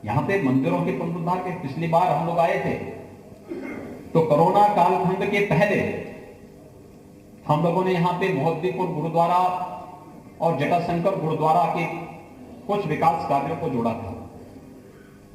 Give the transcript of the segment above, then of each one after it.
यहां पे मंदिरों के पुनरुद्धार के पिछली बार हम लोग आए थे तो कोरोना कालखंड के पहले हम लोगों ने यहां पे मोहद्दीपुर गुरुद्वारा और जटाशंकर गुरुद्वारा के कुछ विकास कार्यों को जोड़ा था।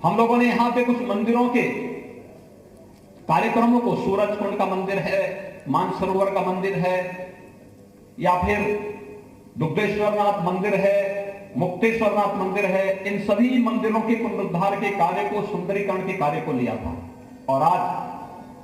हम लोगों ने यहां पे कुछ मंदिरों के कार्यक्रमों को, सूरज कुंड का मंदिर है, मानसरोवर का मंदिर है, या फिर दुग्धेश्वरनाथ मंदिर है, मुक्तेश्वरनाथ मंदिर है, इन सभी मंदिरों के पुनरुद्धार के कार्य को, सुंदरीकरण के कार्य को लिया था। और आज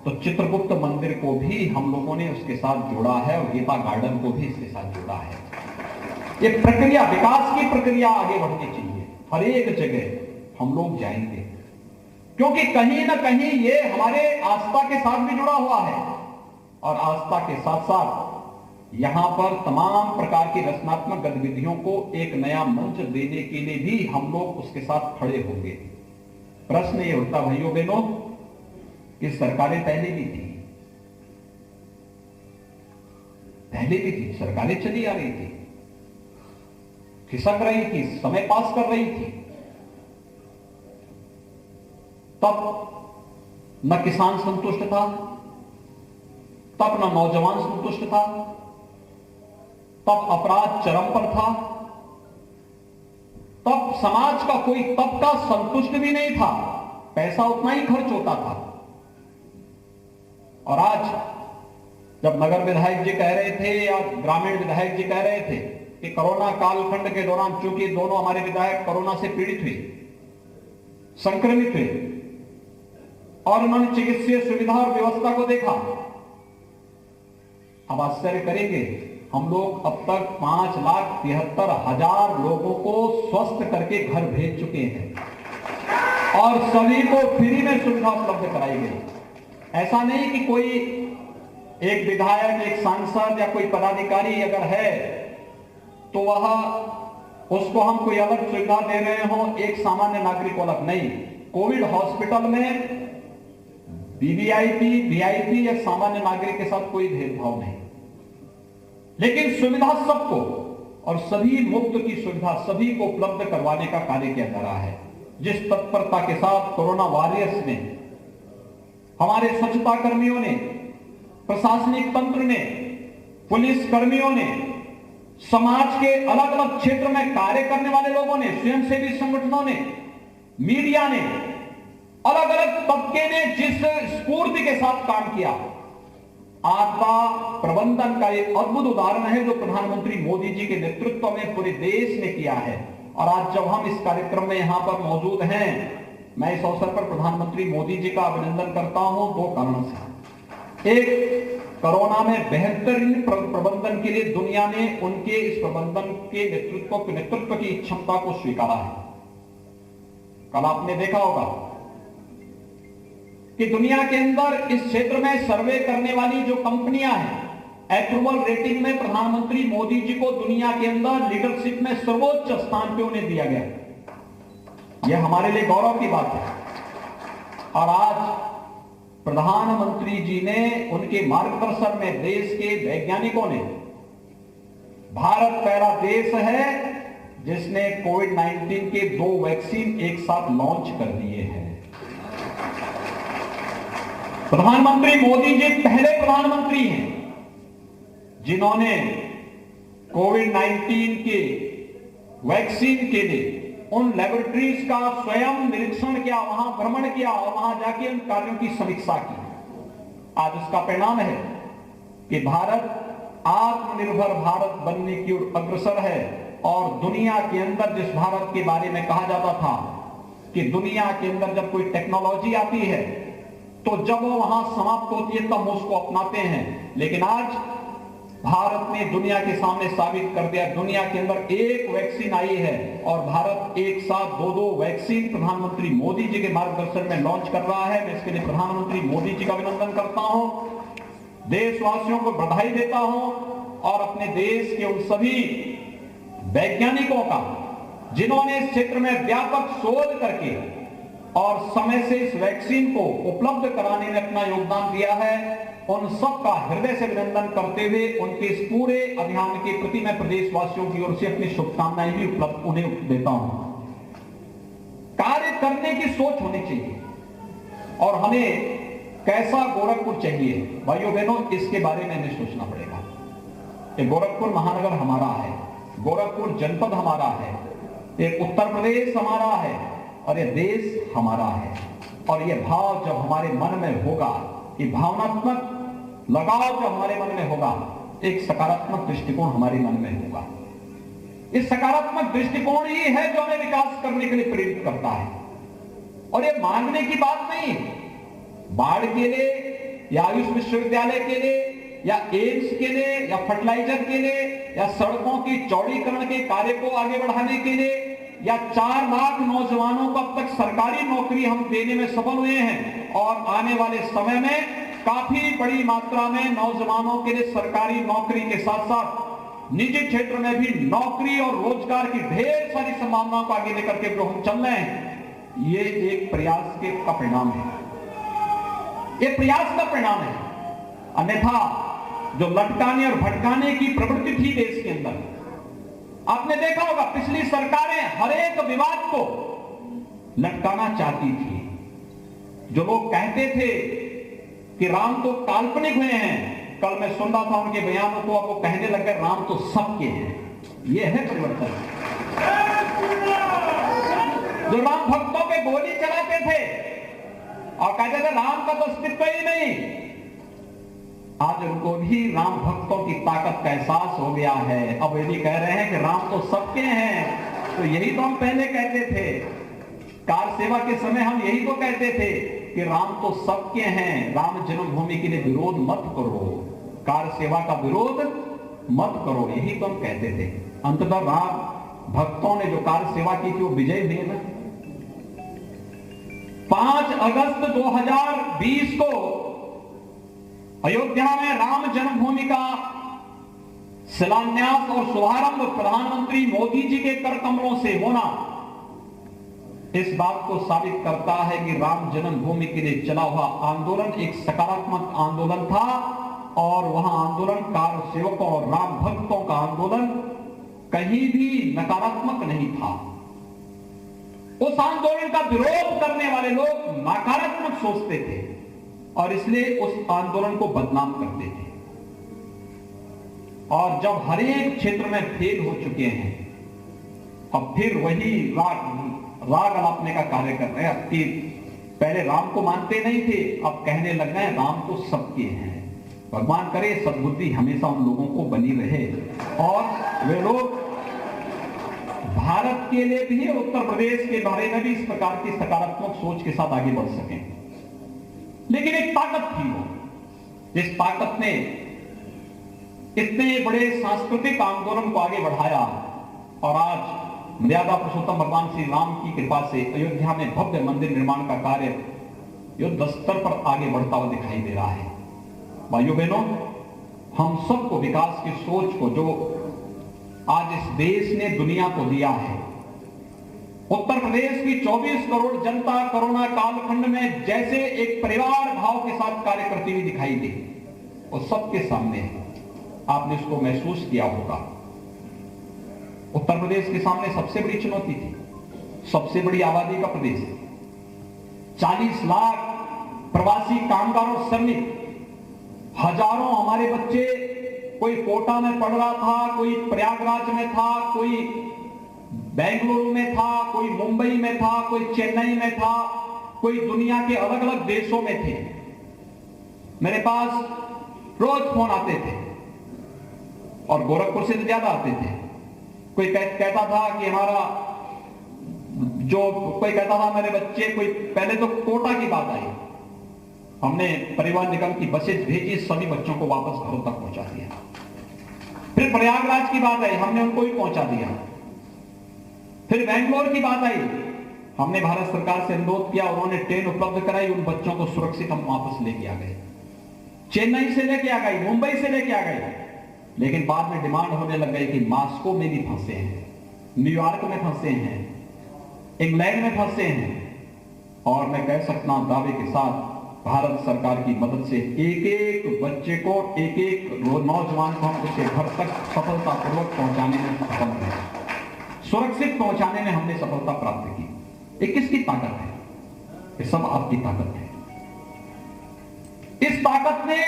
तो चित्रगुप्त मंदिर को भी हम लोगों ने उसके साथ जोड़ा है और गीता गार्डन को भी इसके साथ जोड़ा है। ये प्रक्रिया, विकास की प्रक्रिया आगे बढ़नी चाहिए। हर एक जगह हम लोग जाएंगे क्योंकि कहीं ना कहीं ये हमारे आस्था के साथ भी जुड़ा हुआ है और आस्था के साथ साथ यहां पर तमाम प्रकार की रचनात्मक गतिविधियों को एक नया मंच देने के लिए भी हम लोग उसके साथ खड़े होंगे। प्रश्न ये उठता भाइयों बहनों कि सरकारें पहले भी थी, सरकारें चली आ रही थी, खिसक रही थी, समय पास कर रही थी, तब न किसान संतुष्ट था, तब न नौजवान संतुष्ट था, तब अपराध चरम पर था, तब समाज का कोई तबका संतुष्ट भी नहीं था, पैसा उतना ही खर्च होता था। और आज जब नगर विधायक जी कह रहे थे या ग्रामीण विधायक जी कह रहे थे कि कोरोना कालखंड के दौरान, चूंकि दोनों हमारे विधायक कोरोना से पीड़ित हुए, संक्रमित हुए और उन्होंने चिकित्सीय सुविधा और व्यवस्था को देखा, अब आश्चर्य करेंगे, हम लोग अब तक 5,73,000 लोगों को स्वस्थ करके घर भेज चुके हैं और सभी को फ्री में सुविधा उपलब्ध कराई गई। ऐसा नहीं कि कोई एक विधायक, एक सांसद या कोई पदाधिकारी अगर है तो वह उसको हम कोई अलग सुविधा दे रहे हो, एक सामान्य नागरिक को अलग नहीं। कोविड हॉस्पिटल में वीवीआईपी, वीआईपी या सामान्य नागरिक के साथ कोई भेदभाव नहीं, लेकिन सुविधा सबको और सभी मुफ्त की सुविधा सभी को उपलब्ध करवाने का कार्य किया जा रहा है। जिस तत्परता के साथ कोरोना वॉरियर्स ने, हमारे स्वच्छता कर्मियों ने, प्रशासनिक तंत्र ने, पुलिस कर्मियों ने, समाज के अलग अलग क्षेत्र में कार्य करने वाले लोगों ने, स्वयंसेवी संगठनों ने, मीडिया ने, अलग अलग तबके ने जिस स्फूर्ति के साथ काम किया, आपदा प्रबंधन का एक अद्भुत उदाहरण है जो प्रधानमंत्री मोदी जी के नेतृत्व में पूरे देश ने किया है। और आज जब हम इस कार्यक्रम में यहां पर मौजूद हैं, मैं इस अवसर पर प्रधानमंत्री मोदी जी का अभिनंदन करता हूं दो कारणों से। एक, कोरोना में बेहतरीन प्रबंधन के लिए दुनिया ने उनके इस प्रबंधन के नेतृत्व की क्षमता को स्वीकारा है। कल आपने देखा होगा कि दुनिया के अंदर इस क्षेत्र में सर्वे करने वाली जो कंपनियां हैं, अप्रूवल रेटिंग में प्रधानमंत्री मोदी जी को दुनिया के अंदर लीडरशिप में सर्वोच्च स्थान पे उन्हें दिया गया। यह हमारे लिए गौरव की बात है। और आज प्रधानमंत्री जी ने, उनके मार्गदर्शन में देश के वैज्ञानिकों ने, भारत पहला देश है जिसने कोविड-19 के 2 वैक्सीन एक साथ लॉन्च कर दिए हैं। प्रधानमंत्री मोदी जी पहले प्रधानमंत्री हैं जिन्होंने कोविड-19 के वैक्सीन के लिए उन लेबोरेटरीज का स्वयं निरीक्षण किया, वहां भ्रमण किया और वहां जाके उन कार्यों की समीक्षा की। आज उसका परिणाम है कि भारत आत्मनिर्भर भारत बनने की ओर अग्रसर है। और दुनिया के अंदर जिस भारत के बारे में कहा जाता था कि दुनिया के अंदर जब कोई टेक्नोलॉजी आती है तो जब वो वहां समाप्त होती है तब उसको अपनाते हैं, लेकिन आज भारत ने दुनिया के सामने साबित कर दिया, दुनिया के अंदर एक वैक्सीन आई है और भारत एक साथ 2 वैक्सीन प्रधानमंत्री मोदी जी के मार्गदर्शन में लॉन्च कर रहा है। मैं इसके लिए प्रधानमंत्री मोदी जी का अभिनंदन करता हूं, देशवासियों को बधाई देता हूं और अपने देश के उन सभी वैज्ञानिकों का जिन्होंने इस क्षेत्र में व्यापक शोध करके और समय से इस वैक्सीन को उपलब्ध कराने में अपना योगदान दिया है, उन सबका हृदय से अभिनंदन करते हुए उनके इस पूरे अभियान के प्रति मैं प्रदेशवासियों की ओर से अपनी शुभकामनाएं भी उपलब्ध उन्हें देता हूं। कार्य करने की सोच होनी चाहिए। और हमें कैसा गोरखपुर चाहिए भाइयों बहनों, इसके बारे में हमें सोचना पड़ेगा। ये गोरखपुर महानगर हमारा है, गोरखपुर जनपद हमारा है, ये उत्तर प्रदेश हमारा है और ये देश हमारा है। और ये भाव जब हमारे मन में होगा, ये भावनात्मक लगाव जब हमारे मन में होगा, एक सकारात्मक दृष्टिकोण हमारे मन में होगा। इस सकारात्मक दृष्टिकोण ही है जो हमें विकास करने के लिए प्रेरित करता है। और ये मांगने की बात नहीं, बाढ़ के लिए या आयुष विश्वविद्यालय के लिए या एम्स के लिए या फर्टिलाइजर के लिए या सड़कों की चौड़ीकरण के कार्य को आगे बढ़ाने के लिए या 4 लाख नौजवानों को अब तक सरकारी नौकरी हम देने में सफल हुए हैं। और आने वाले समय में काफी बड़ी मात्रा में नौजवानों के लिए सरकारी नौकरी के साथ साथ निजी क्षेत्र में भी नौकरी और रोजगार की ढेर सारी संभावनाओं को आगे लेकर के जो हम चल रहे हैं, ये एक प्रयास का परिणाम है, ये प्रयास का परिणाम है। अन्यथा जो लटकाने और भटकाने की प्रवृत्ति थी देश के अंदर, आपने देखा होगा पिछली सरकारें हर एक विवाद को लटकाना चाहती थी। जो लोग कहते थे कि राम तो काल्पनिक हुए हैं, कल मैं सुन रहा था उनके बयानों को, अब वो कहने लग गए राम तो सबके हैं। ये है परिवर्तन। जो राम भक्तों पे गोली चलाते थे और कहते थे राम का तो अस्तित्व ही नहीं, आज उनको भी राम भक्तों की ताकत का एहसास हो गया है। अब ये भी कह रहे हैं कि राम तो सबके हैं। तो यही तो हम पहले कहते थे, कार सेवा के समय हम यही तो कहते थे कि राम तो सबके हैं, राम जन्मभूमि के लिए विरोध मत करो, कार सेवा का विरोध मत करो, यही तो हम कहते थे। अंततः राम भक्तों ने जो कार सेवा की थी वो विजय हुई ना। 5 अगस्त 2020 को अयोध्या में राम जन्मभूमि का शिलान्यास और शुभारंभ प्रधानमंत्री मोदी जी के कर कमलों से होना इस बात को साबित करता है कि राम जन्मभूमि के लिए चला हुआ आंदोलन एक सकारात्मक आंदोलन था। और वहां आंदोलनकार सेवकों और राम भक्तों का आंदोलन कहीं भी नकारात्मक नहीं था। उस आंदोलन का विरोध करने वाले लोग नकारात्मक सोचते थे और इसलिए उस आंदोलन को बदनाम करते थे। और जब हर एक क्षेत्र में फेल हो चुके हैं, अब फिर वही राग अलापने का कार्य कर रहे हैं। अब कि पहले राम को मानते नहीं थे, अब कहने लग गए राम तो सबके हैं। भगवान करे सद्बुद्धि हमेशा उन लोगों को बनी रहे और वे लोग भारत के लिए भी, उत्तर प्रदेश के बारे में भी इस प्रकार की सकारात्मक सोच के साथ आगे बढ़ सकें। लेकिन एक ताकत थी वो, जिस ताकत ने इतने बड़े सांस्कृतिक आंदोलन को आगे बढ़ाया और आज मर्यादा पुरुषोत्तम भगवान श्री राम की कृपा से अयोध्या में भव्य मंदिर निर्माण का कार्य युद्ध स्तर पर आगे बढ़ता हुआ दिखाई दे रहा है। भाइयों बहनों, हम सबको विकास की सोच को जो आज इस देश ने दुनिया को दिया है, उत्तर प्रदेश की 24 करोड़ जनता कोरोना कालखंड में जैसे एक परिवार भाव के साथ कार्य करती हुई दिखाई दी, वो सबके सामने है। आपने इसको महसूस किया होगा। उत्तर प्रदेश के सामने सबसे बड़ी चुनौती थी, सबसे बड़ी आबादी का प्रदेश, 40 लाख प्रवासी कामगार और श्रमिक, हजारों हमारे बच्चे, कोई कोटा में पढ़ रहा था, कोई प्रयागराज में था, कोई बेंगलुरु में था, कोई मुंबई में था, कोई चेन्नई में था, कोई दुनिया के अलग अलग देशों में थे। मेरे पास रोज फोन आते थे और गोरखपुर से ज्यादा आते थे। कोई कहता था कि हमारा कोई कहता था मेरे बच्चे, कोई पहले तो कोटा की बात आई, हमने परिवहन निगम की बसें भेजी, सभी बच्चों को वापस घरों तक पहुंचा दिया। फिर प्रयागराज की बात आई, हमने उनको भी पहुंचा दिया। फिर बेंगलोर की बात आई, हमने भारत सरकार से अनुरोध किया, उन्होंने ट्रेन उपलब्ध कराई, उन बच्चों को सुरक्षित हम वापस लेके आ गए। चेन्नई से लेके आ गई, मुंबई से लेके आ गए, लेकिन बाद में डिमांड होने लग गई कि मॉस्को में भी फंसे हैं, न्यूयॉर्क में फंसे हैं, इंग्लैंड में फंसे हैं। और मैं कह सकता हूं दावे के साथ, भारत सरकार की मदद से एक एक बच्चे को, एक एक नौजवान को हम उसके घर तक सफलतापूर्वक पहुंचाने में सफल रहे, सुरक्षित पहुंचाने में हमने सफलता प्राप्त की। ये किसकी ताकत है? ये सब आपकी ताकत है। इस ताकत ने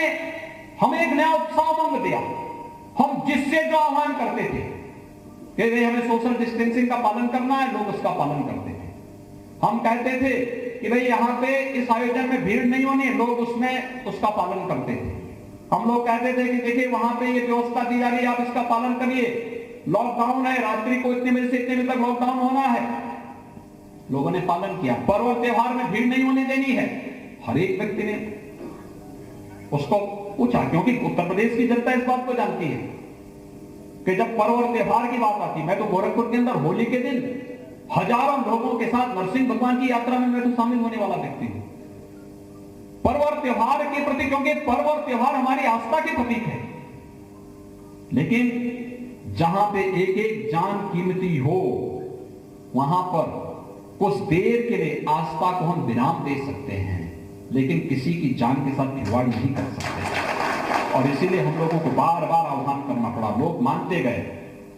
हमें एक नया उत्साह उमंग दिया। हम जिससे जो आह्वान करते थे कि भाई हमें सोशल डिस्टेंसिंग का पालन करना है, लोग उसका पालन करते थे। हम कहते थे कि भाई यहां पे इस आयोजन में भीड़ नहीं होनी, लोग उसमें उसका पालन करते थे। हम लोग कहते थे कि देखिए वहां पे ये व्यवस्था दी जा रही है, आप इसका पालन करिए, लॉकडाउन है, रात्रि को इतने बजे से इतने बजे तक लॉकडाउन होना है, लोगों ने पालन किया। पर्व और त्योहार में भीड़ नहीं होने देनी है, हर एक व्यक्ति ने उसको पूछा, क्योंकि उत्तर प्रदेश की जनता इस बात को जानती है कि जब पर्व और त्योहार की बात आती, मैं तो गोरखपुर के अंदर होली के दिन हजारों लोगों के साथ नरसिंह भगवान की यात्रा में मैं तो शामिल होने वाला व्यक्ति हूं। पर्व और त्योहार के प्रति, क्योंकि पर्व और त्योहार हमारी आस्था के प्रतीक है, लेकिन जहां पे एक एक जान कीमती हो, वहां पर कुछ देर के लिए आस्था को हम विराम दे सकते हैं, लेकिन किसी की जान के साथ खिलवाड़ नहीं कर सकते। और इसीलिए हम लोगों को बार बार आह्वान करना पड़ा। लोग मानते गए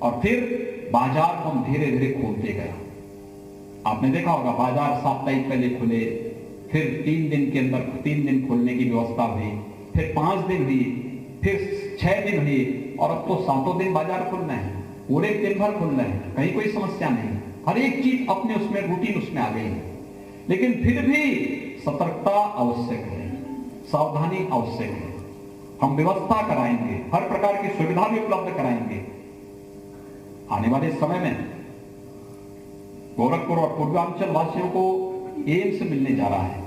और फिर बाजार को हम धीरे धीरे खोलते गए। आपने देखा होगा, बाजार साप्ताहिक पहले खुले, फिर 3 दिन के अंदर 3 दिन खोलने की व्यवस्था हुई, फिर 5 दिन हुई, फिर 6 दिन हुई, और अब तो 7 दिन बाजार खुलना है, पूरे दिन भर खुलना है, कहीं कोई समस्या नहीं, हर एक चीज अपने उसमें रूटीन उसमें आ गई है। लेकिन फिर भी सतर्कता आवश्यक है, सावधानी आवश्यक है। हम व्यवस्था कराएंगे, हर प्रकार की सुविधा भी उपलब्ध कराएंगे। आने वाले समय में गोरखपुर और पूर्वांचल वासियों को एम्स मिलने जा रहा है।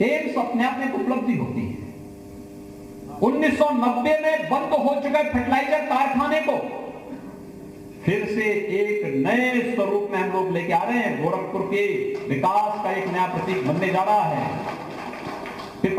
एम्स अपने आप में एक उपलब्धि होती है। 1990 में बंद हो चुके फर्टिलाइजर कारखाने को फिर से एक नए स्वरूप में हम लोग लेके आ रहे हैं। गोरखपुर के विकास का एक नया प्रतीक बनने जा रहा है।